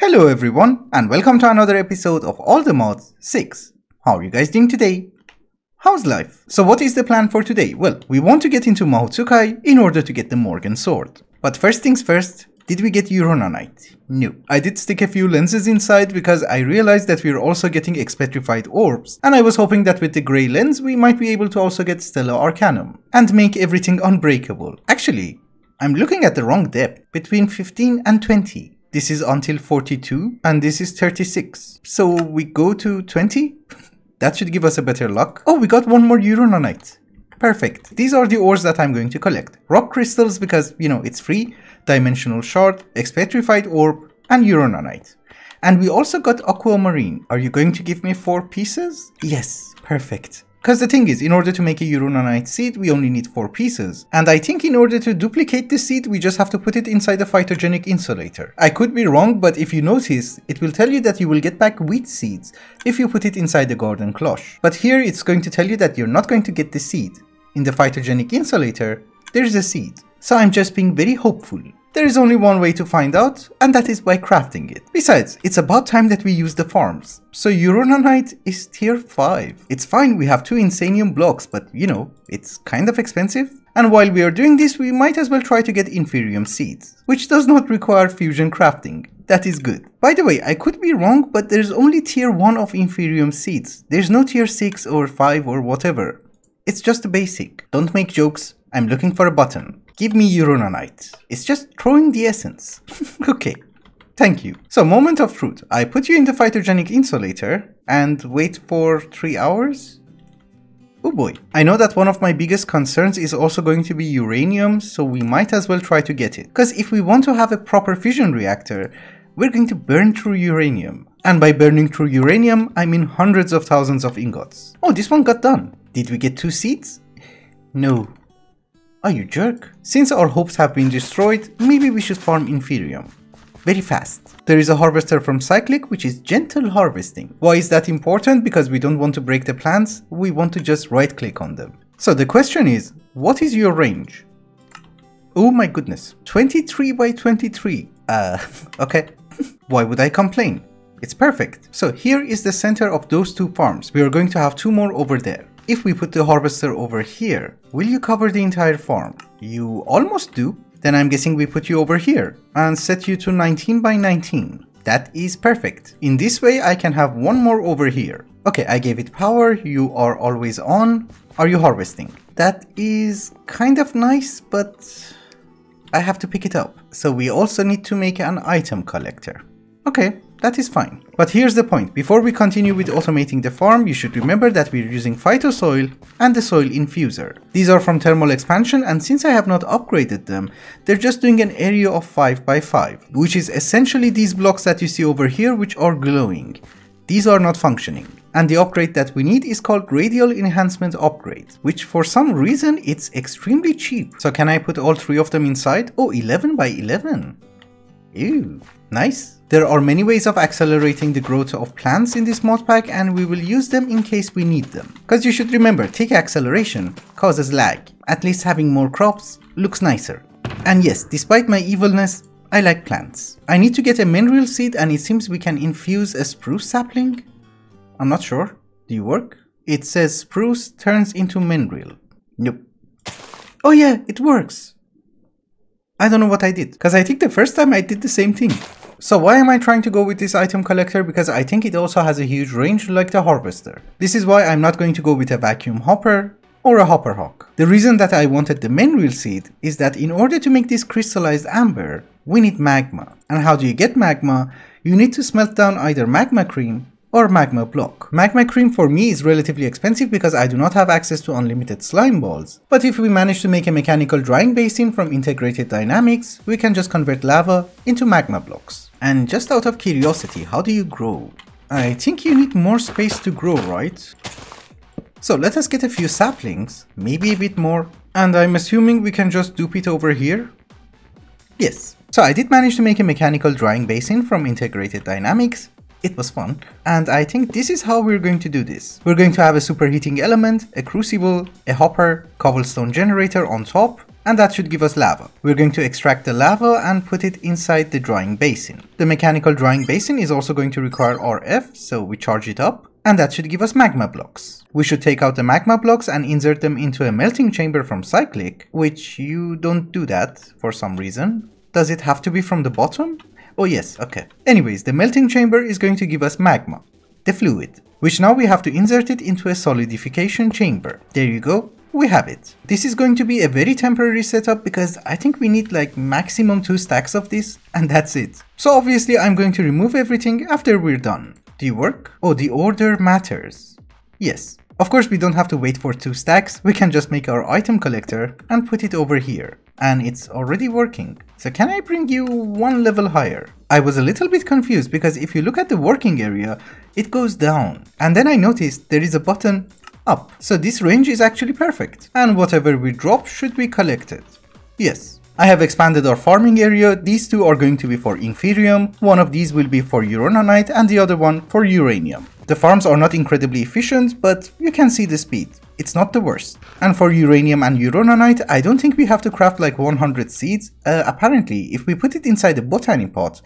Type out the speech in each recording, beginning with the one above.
Hello everyone, and welcome to another episode of All the Mods 6. How are you guys doing today? How's life? So what is the plan for today? Well, we want to get into Mahotsukai in order to get the Morgan sword. But first things first, did we get Euronanite? No. I did stick a few lenses inside because I realized that we are also getting expetrified orbs, and I was hoping that with the grey lens we might be able to also get Stella Arcanum and make everything unbreakable. Actually, I'm looking at the wrong depth, between 15 and 20. This is until 42 and this is 36. So we go to 20? That should give us a better luck. Oh, we got one more Euronanite. Perfect. These are the ores that I'm going to collect. Rock crystals because, it's free, dimensional shard, expetrified orb, and Euronanite. And we also got aquamarine. Are you going to give me 4 pieces? Yes, perfect. Because the thing is, in order to make a Euronanite seed, we only need 4 pieces. And I think in order to duplicate the seed, we just have to put it inside a phytogenic insulator. I could be wrong, but if you notice, it will tell you that you will get back wheat seeds if you put it inside the garden cloche. But here it's going to tell you that you're not going to get the seed. In the phytogenic insulator, there's a seed. So I'm just being very hopeful. There is only one way to find out, and that is by crafting it. Besides, it's about time that we use the farms. So Euronanite is tier 5. It's fine, we have 2 Insanium blocks, but it's kind of expensive. And while we are doing this, we might as well try to get Inferium seeds, which does not require fusion crafting. That is good. By the way, I could be wrong, but there's only tier 1 of Inferium seeds. There's no tier 6 or 5 or whatever. It's just a basic. Don't make jokes. I'm looking for a button. Give me Euronanite. It's just throwing the essence. Okay, thank you. So, moment of truth. I put you in the phytogenic insulator and wait for 3 hours? Oh boy. I know that one of my biggest concerns is also going to be uranium, so we might as well try to get it. Because if we want to have a proper fission reactor, we're going to burn through uranium. And by burning through uranium, I mean hundreds of thousands of ingots. Oh, this one got done. Did we get 2 seeds? No. Oh, you jerk. Since our hopes have been destroyed, maybe we should farm Inferium. Very fast. There is a harvester from Cyclic, which is gentle harvesting. Why is that important? Because we don't want to break the plants, we want to just right click on them. So the question is, what is your range? Oh my goodness, 23 by 23. Okay. Why would I complain? It's perfect. So here is the center of those 2 farms. We are going to have 2 more over there. If we put the harvester over here, will you cover the entire farm? You almost do. Then I'm guessing we put you over here and set you to 19 by 19. That is perfect. In this way, I can have 1 more over here. Okay, I gave it power. You are always on. Are you harvesting? That is kind of nice, but I have to pick it up. So we also need to make an item collector. Okay. That is fine. But here's the point. Before we continue with automating the farm, you should remember that we're using Phytosoil and the Soil Infuser. These are from Thermal Expansion, and since I have not upgraded them, they're just doing an area of 5 by 5, which is essentially these blocks that you see over here which are glowing. These are not functioning. And the upgrade that we need is called Radial Enhancement Upgrade, which for some reason it's extremely cheap. So can I put all 3 of them inside? Oh, 11 by 11. Ew, nice. There are many ways of accelerating the growth of plants in this mod pack, and we will use them in case we need them. Because you should remember, tick acceleration causes lag. At least having more crops looks nicer. And yes, despite my evilness, I like plants. I need to get a mineral seed, and it seems we can infuse a spruce sapling? I'm not sure. Do you work? It says spruce turns into mineral. Nope. Oh yeah, it works. I don't know what I did, because I think the first time I did the same thing. So why am I trying to go with this item collector? Because I think it also has a huge range like the harvester. This is why I'm not going to go with a vacuum hopper or a hopper hawk. The reason that I wanted the mineral seed is that in order to make this crystallized amber, we need magma. And how do you get magma? You need to smelt down either magma cream or magma block. Magma cream for me is relatively expensive because I do not have access to unlimited slime balls. But if we manage to make a mechanical drying basin from Integrated Dynamics, we can just convert lava into magma blocks. And just out of curiosity, how do you grow? I think you need more space to grow, right? So let us get a few saplings, maybe a bit more, and I'm assuming we can just dupe it over here? Yes. So I did manage to make a mechanical drying basin from Integrated Dynamics. It was fun, and I think this is how we're going to do this. We're going to have a superheating element, a crucible, a hopper, cobblestone generator on top, and that should give us lava. We're going to extract the lava and put it inside the drying basin. The mechanical drying basin is also going to require RF, so we charge it up, and that should give us magma blocks. We should take out the magma blocks and insert them into a melting chamber from Cyclic, which you don't do that for some reason. Does it have to be from the bottom? Oh yes, okay. Anyways, the melting chamber is going to give us magma, the fluid, which now we have to insert it into a solidification chamber. There you go. We have it. This is going to be a very temporary setup because I think we need like maximum 2 stacks of this, and that's it. So obviously I'm going to remove everything after we're done. Do you work? Oh, the order matters. Yes. Of course we don't have to wait for 2 stacks, we can just make our item collector and put it over here. And it's already working. So can I bring you 1 level higher? I was a little bit confused because if you look at the working area, it goes down. And then I noticed there is a button up. So this range is actually perfect. And whatever we drop should be collected. Yes. I have expanded our farming area. These 2 are going to be for Inferium, one of these will be for Uranite and the other one for Uranium. The farms are not incredibly efficient, but you can see the speed. It's not the worst. And for Uranium and Uranite, I don't think we have to craft like 100 seeds. Apparently, if we put it inside a botany pot,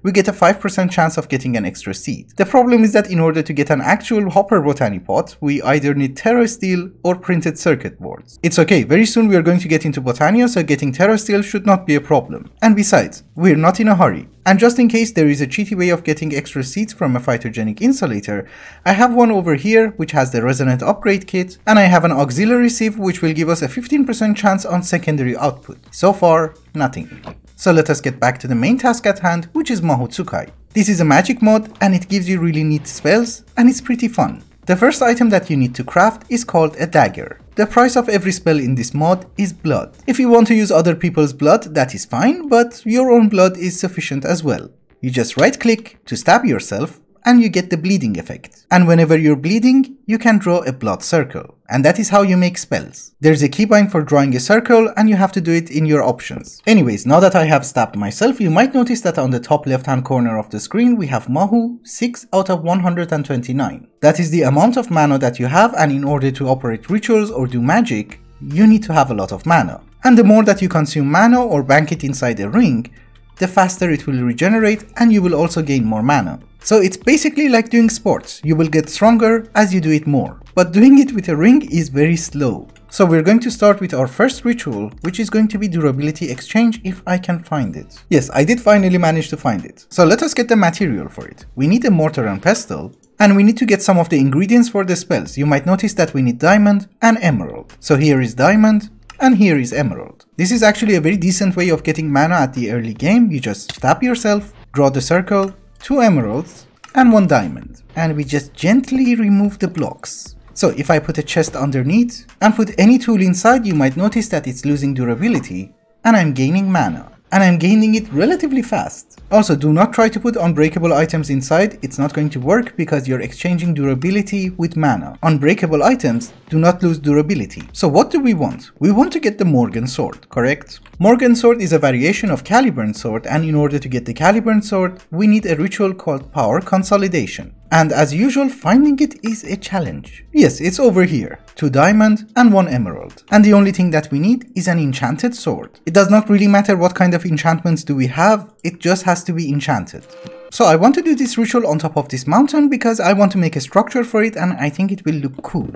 we get a 5% chance of getting an extra seed. The problem is that in order to get an actual hopper botany pot, we either need TerraSteel or printed circuit boards. It's okay, very soon we are going to get into Botania, so getting TerraSteel should not be a problem. And besides, we're not in a hurry. And just in case there is a cheaty way of getting extra seeds from a phytogenic insulator, I have one over here which has the resonant upgrade kit, and I have an auxiliary sieve which will give us a 15% chance on secondary output. So far, nothing. So let us get back to the main task at hand, which is Mahotsukai. This is a magic mod and it gives you really neat spells and it's pretty fun. The first item that you need to craft is called a dagger. The price of every spell in this mod is blood. If you want to use other people's blood, that is fine, but your own blood is sufficient as well. You just right click to stab yourself and you get the bleeding effect. And whenever you're bleeding, you can draw a blood circle. And that is how you make spells. There's a keybind for drawing a circle and you have to do it in your options. Anyways, now that I have stabbed myself, you might notice that on the top left hand corner of the screen we have Mahu 6 out of 129. That is the amount of mana that you have, and in order to operate rituals or do magic, you need to have a lot of mana. And the more that you consume mana or bank it inside a ring, the faster it will regenerate and you will also gain more mana. So it's basically like doing sports, you will get stronger as you do it more. But doing it with a ring is very slow. So we're going to start with our first ritual, which is going to be durability exchange if I can find it. Yes, I did finally manage to find it. So let us get the material for it. We need a mortar and pestle, and we need to get some of the ingredients for the spells. You might notice that we need diamond and emerald. So here is diamond, and here is emerald. This is actually a very decent way of getting mana at the early game. You just stab yourself, draw the circle, 2 emeralds, and 1 diamond. And we just gently remove the blocks. So if I put a chest underneath and put any tool inside, you might notice that it's losing durability and I'm gaining mana. And I'm gaining it relatively fast. Also, do not try to put unbreakable items inside, it's not going to work because you're exchanging durability with mana. Unbreakable items do not lose durability. So what do we want? We want to get the Morgan Sword, correct? Morgan Sword is a variation of Caliburn Sword, and in order to get the Caliburn Sword, we need a ritual called Power Consolidation. And as usual, finding it is a challenge. Yes, it's over here. 2 diamond and 1 emerald. And the only thing that we need is an enchanted sword. It does not really matter what kind of enchantments do we have, it just has to be enchanted. So I want to do this ritual on top of this mountain because I want to make a structure for it and I think it will look cool.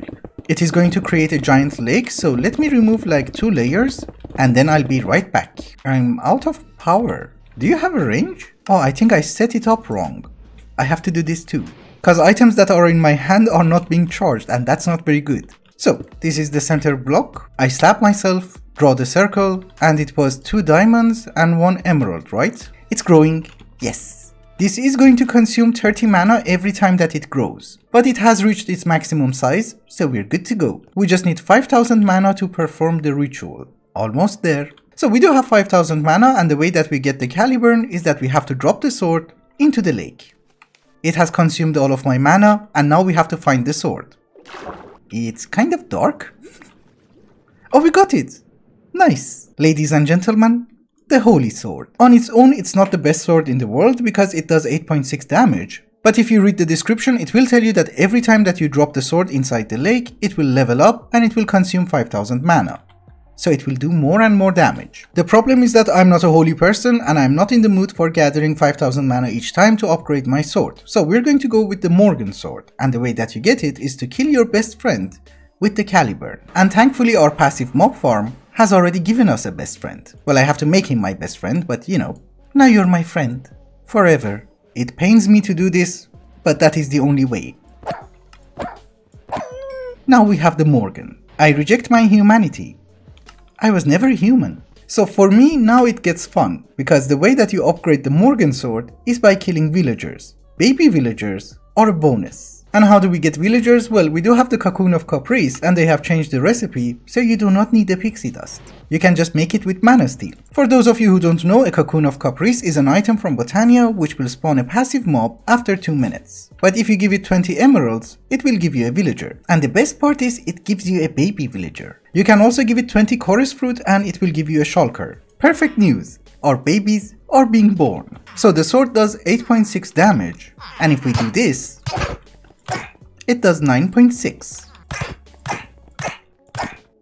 It is going to create a giant lake, so let me remove like 2 layers and then I'll be right back. I'm out of power. Do you have a range? Oh, I think I set it up wrong. I have to do this too. Because items that are in my hand are not being charged and that's not very good. So this is the center block. I slap myself, draw the circle, and it was 2 diamonds and 1 emerald, right? It's growing, yes. This is going to consume 30 mana every time that it grows. But it has reached its maximum size, so we're good to go. We just need 5000 mana to perform the ritual. Almost there. So we do have 5000 mana, and the way that we get the Caliburn is that we have to drop the sword into the lake. It has consumed all of my mana, and now we have to find the sword. It's kind of dark. Oh, we got it! Nice! Ladies and gentlemen, the Holy Sword. On its own, it's not the best sword in the world because it does 8.6 damage. But if you read the description, it will tell you that every time that you drop the sword inside the lake, it will level up and it will consume 5000 mana. so it will do more and more damage. The problem is that I'm not a holy person and I'm not in the mood for gathering 5000 mana each time to upgrade my sword. So we're going to go with the Morgan sword, and the way that you get it is to kill your best friend with the Caliburn. And thankfully our passive mob farm has already given us a best friend. Well, I have to make him my best friend, but you know, now you're my friend. Forever. It pains me to do this, but that is the only way. Now we have the Morgan. I reject my humanity. I was never human. So for me, now it gets fun, because the way that you upgrade the Morgan sword is by killing villagers. Baby villagers are a bonus. And how do we get villagers? Well, we do have the Cocoon of Caprice, and they have changed the recipe, so you do not need the pixie dust. You can just make it with mana steel. For those of you who don't know, a Cocoon of Caprice is an item from Botania which will spawn a passive mob after 2 minutes. But if you give it 20 emeralds, it will give you a villager. And the best part is, it gives you a baby villager. You can also give it 20 chorus fruit and it will give you a shulker. Perfect news! Our babies are being born. So the sword does 8.6 damage, and if we do this, it does 9.6.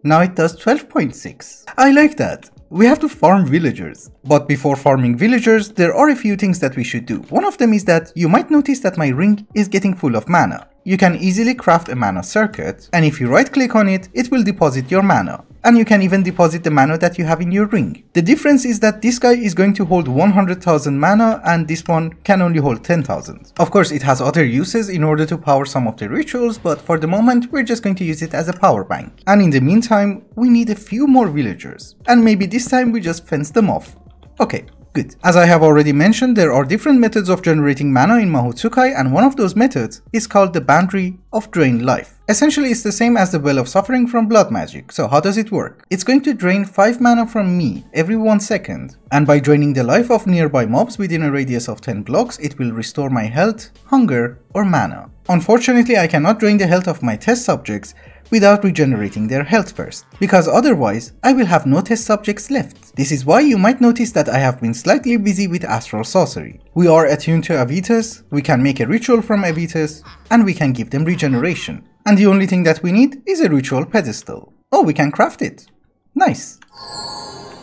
Now it does 12.6. I like that. We have to farm villagers. But before farming villagers, there are a few things that we should do. One of them is that you might notice that my ring is getting full of mana. You can easily craft a mana circuit, and if you right click on it, it will deposit your mana. And you can even deposit the mana that you have in your ring. The difference is that this guy is going to hold 100,000 mana and this one can only hold 10,000. Of course, it has other uses in order to power some of the rituals, but for the moment we're just going to use it as a power bank. And in the meantime, we need a few more villagers. And maybe this time we just fence them off. Okay. Good. As I have already mentioned, there are different methods of generating mana in Mahotsukai, and one of those methods is called the Boundary of Drained Life. Essentially, it's the same as the Well of Suffering from Blood Magic. So how does it work? It's going to drain 5 mana from me every 1 second, and by draining the life of nearby mobs within a radius of 10 blocks, it will restore my health, hunger, or mana. Unfortunately, I cannot drain the health of my test subjects without regenerating their health first, because otherwise I will have no test subjects left. This is why you might notice that I have been slightly busy with Astral Sorcery. We are attuned to Avitus, we can make a ritual from Avitus, and we can give them regeneration. And the only thing that we need is a ritual pedestal. Oh, we can craft it. Nice.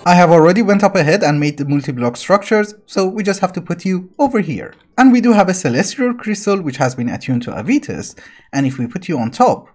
I have already went up ahead and made the multi-block structures, so we just have to put you over here. And we do have a Celestial Crystal which has been attuned to Avitus, and if we put you on top,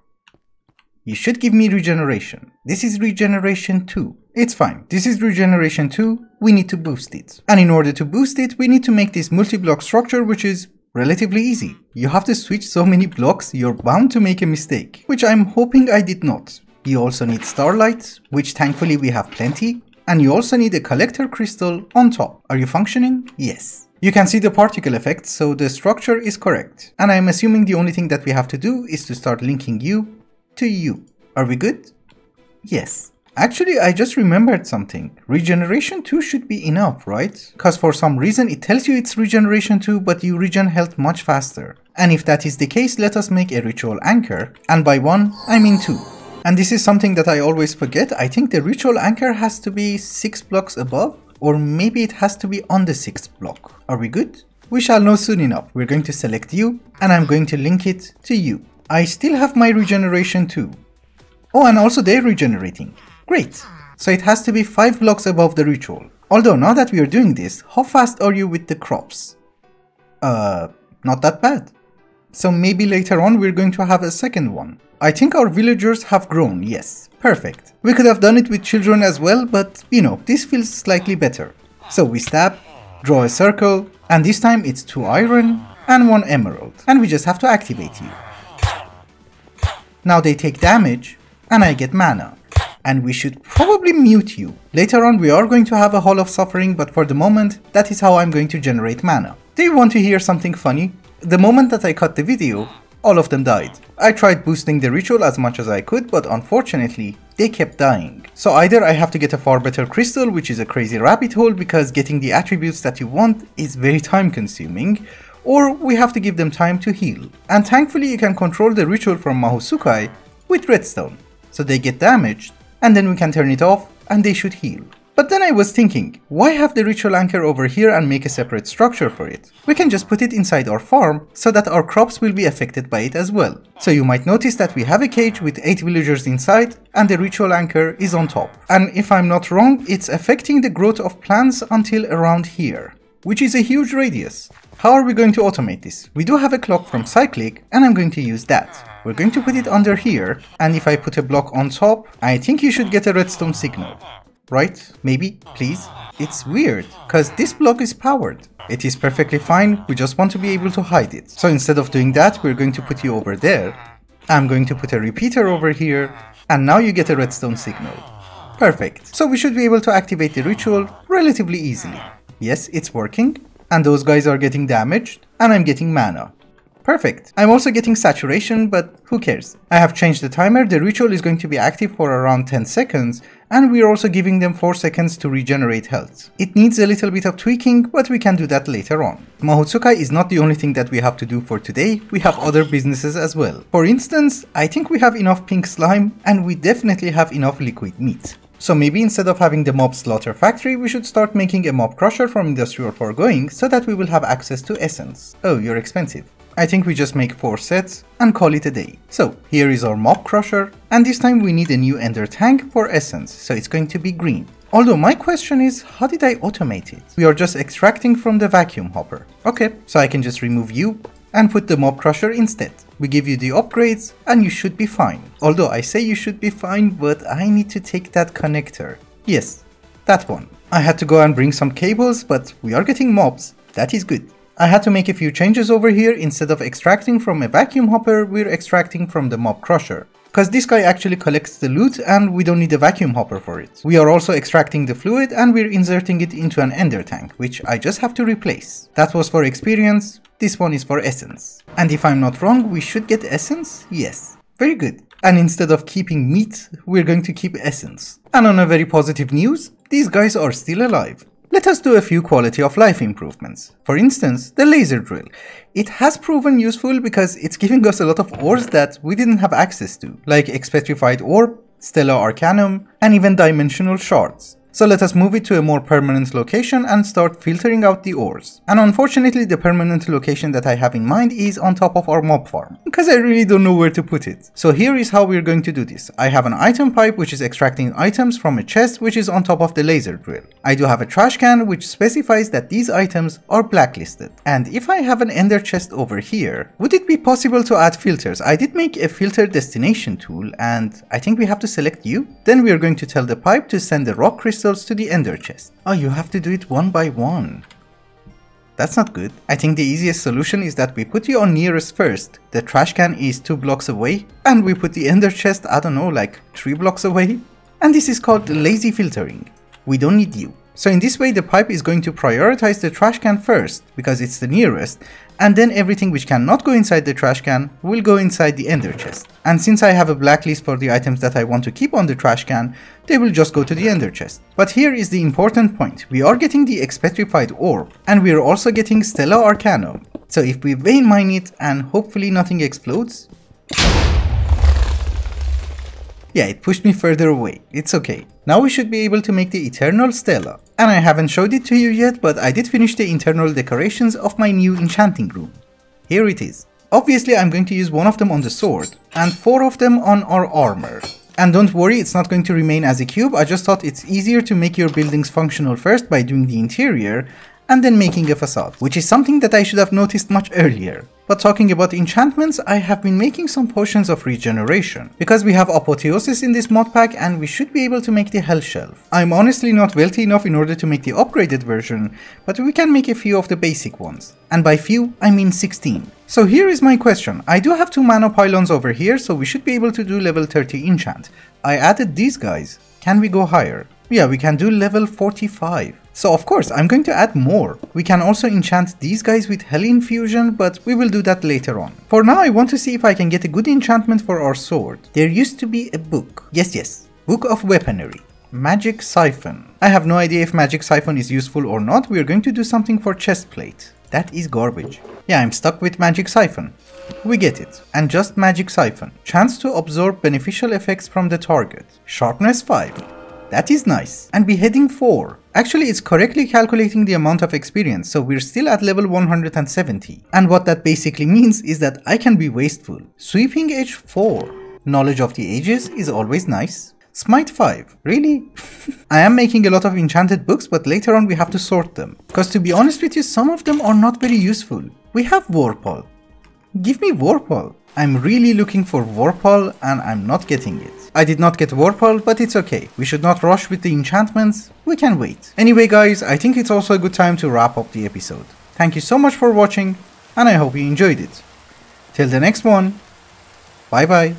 you should give me regeneration. This is regeneration 2. It's fine. This is regeneration 2. We need to boost it. And in order to boost it, we need to make this multi-block structure, which is relatively easy. You have to switch so many blocks, you're bound to make a mistake, which I'm hoping I did not. You also need Starlight, which thankfully we have plenty. And you also need a Collector Crystal on top. Are you functioning? Yes. You can see the particle effect, so the structure is correct. And I'm assuming the only thing that we have to do is to start linking you to you. Are we good? Yes. Actually, I just remembered something. Regeneration 2 should be enough, right? Because for some reason it tells you it's regeneration 2, but you regen health much faster. And if that is the case, let us make a ritual anchor. And by 1, I mean 2. And this is something that I always forget. I think the ritual anchor has to be 6 blocks above, or maybe it has to be on the 6th block. Are we good? We shall know soon enough. We're going to select you, and I'm going to link it to you. I still have my regeneration too. Oh, and also they're regenerating. Great. So it has to be 5 blocks above the ritual. Although now that we are doing this, how fast are you with the crops? Not that bad. So maybe later on we're going to have a second one. I think our villagers have grown, yes. Perfect. We could have done it with children as well, but you know, this feels slightly better. So we stab, draw a circle, and this time it's 2 iron and 1 emerald. And we just have to activate you. Now they take damage, and I get mana. And we should probably mute you. Later on we are going to have a Hall of Suffering, but for the moment, that is how I'm going to generate mana. Do you want to hear something funny? The moment that I cut the video, all of them died. I tried boosting the ritual as much as I could, but unfortunately, they kept dying. So either I have to get a far better crystal, which is a crazy rabbit hole because getting the attributes that you want is very time consuming, or we have to give them time to heal. And thankfully you can control the ritual from Mahotsukai with redstone. So they get damaged, and then we can turn it off and they should heal. But then I was thinking, why have the ritual anchor over here and make a separate structure for it? We can just put it inside our farm so that our crops will be affected by it as well. So you might notice that we have a cage with 8 villagers inside and the ritual anchor is on top. And if I'm not wrong, it's affecting the growth of plants until around here, which is a huge radius. How are we going to automate this? We do have a clock from Cyclic and I'm going to use that. We're going to put it under here, and if I put a block on top, I think you should get a redstone signal. Right? Maybe? Please? It's weird, because this block is powered. It is perfectly fine, we just want to be able to hide it. So instead of doing that, we're going to put you over there. I'm going to put a repeater over here, and now you get a redstone signal. Perfect. So we should be able to activate the ritual relatively easily. Yes, it's working, and those guys are getting damaged, and I'm getting mana. Perfect. I'm also getting saturation, but who cares? I have changed the timer, the ritual is going to be active for around 10 seconds, and we're also giving them 4 seconds to regenerate health. It needs a little bit of tweaking, but we can do that later on. Mahotsukai is not the only thing that we have to do for today, we have other businesses as well. For instance, I think we have enough pink slime, and we definitely have enough liquid meat. So maybe instead of having the mob slaughter factory, we should start making a mob crusher from industrial foregoing so that we will have access to essence. Oh, you're expensive. I think we just make 4 sets and call it a day. So here is our mob crusher, and this time we need a new ender tank for essence, so it's going to be green. Although my question is, how did I automate it? We are just extracting from the vacuum hopper. Okay, so I can just remove you and put the mob crusher instead. We give you the upgrades and you should be fine. Although I say you should be fine, but I need to take that connector. Yes, that one. I had to go and bring some cables, but we are getting mobs. That is good. I had to make a few changes over here. Instead of extracting from a vacuum hopper, we're extracting from the mob crusher. Because this guy actually collects the loot and we don't need a vacuum hopper for it. We are also extracting the fluid and we're inserting it into an ender tank, which I just have to replace. That was for experience, this one is for essence. And if I'm not wrong, we should get essence? Yes. Very good. And instead of keeping meat, we're going to keep essence. And on a very positive news, these guys are still alive. Let us do a few quality of life improvements. For instance, the laser drill. It has proven useful because it's giving us a lot of ores that we didn't have access to, like Expetrified Orb, Stellar Arcanum, and even Dimensional Shards. So let us move it to a more permanent location and start filtering out the ores. And unfortunately the permanent location that I have in mind is on top of our mob farm, because I really don't know where to put it. So here is how we're going to do this. I have an item pipe which is extracting items from a chest which is on top of the laser drill. I do have a trash can which specifies that these items are blacklisted. And if I have an ender chest over here, would it be possible to add filters? I did make a filter destination tool and I think we have to select you. Then we are going to tell the pipe to send the rock crystal to the ender chest. Oh, you have to do it one by one. That's not good. I think the easiest solution is that we put you on nearest first. The trash can is 2 blocks away and we put the ender chest, I don't know, like 3 blocks away. And this is called lazy filtering. We don't need you. So in this way the pipe is going to prioritize the trash can first because it's the nearest, and then everything which cannot go inside the trash can will go inside the ender chest. And since I have a blacklist for the items that I want to keep on the trash can, they will just go to the ender chest. But here is the important point. We are getting the Expetrified Orb and we are also getting Stellar Arcanum. So if we vein mine it and hopefully nothing explodes. Yeah, it pushed me further away. It's okay. Now we should be able to make the Eternal Stella. And I haven't showed it to you yet, but I did finish the internal decorations of my new enchanting room. Here it is. Obviously I'm going to use one of them on the sword and 4 of them on our armor. And don't worry, it's not going to remain as a cube. I just thought it's easier to make your buildings functional first by doing the interior and then making a facade, which is something that I should have noticed much earlier. But talking about enchantments, I have been making some potions of regeneration, because we have Apotheosis in this mod pack and we should be able to make the Hell Shelf. I'm honestly not wealthy enough in order to make the upgraded version, but we can make a few of the basic ones. And by few, I mean 16. So here is my question. I do have 2 mana pylons over here, so we should be able to do level 30 enchant. I added these guys. Can we go higher? Yeah, we can do level 45. So of course, I'm going to add more. We can also enchant these guys with Hell Infusion, but we will do that later on. For now, I want to see if I can get a good enchantment for our sword. There used to be a book. Yes. Book of Weaponry. Magic Siphon. I have no idea if Magic Siphon is useful or not. We are going to do something for chestplate. That is garbage. Yeah, I'm stuck with Magic Siphon. We get it. And just Magic Siphon. Chance to absorb beneficial effects from the target. Sharpness 5. That is nice. And beheading 4. Actually, it's correctly calculating the amount of experience, so we're still at level 170. And what that basically means is that I can be wasteful. Sweeping edge 4. Knowledge of the ages is always nice. Smite 5. Really? I am making a lot of enchanted books, but later on we have to sort them. Because to be honest with you, some of them are not very useful. We have Vorpal. Give me Vorpal. I'm really looking for Vorpal and I'm not getting it. I did not get Vorpal, but it's okay. We should not rush with the enchantments. We can wait. Anyway guys, I think it's also a good time to wrap up the episode. Thank you so much for watching and I hope you enjoyed it. Till the next one. Bye bye.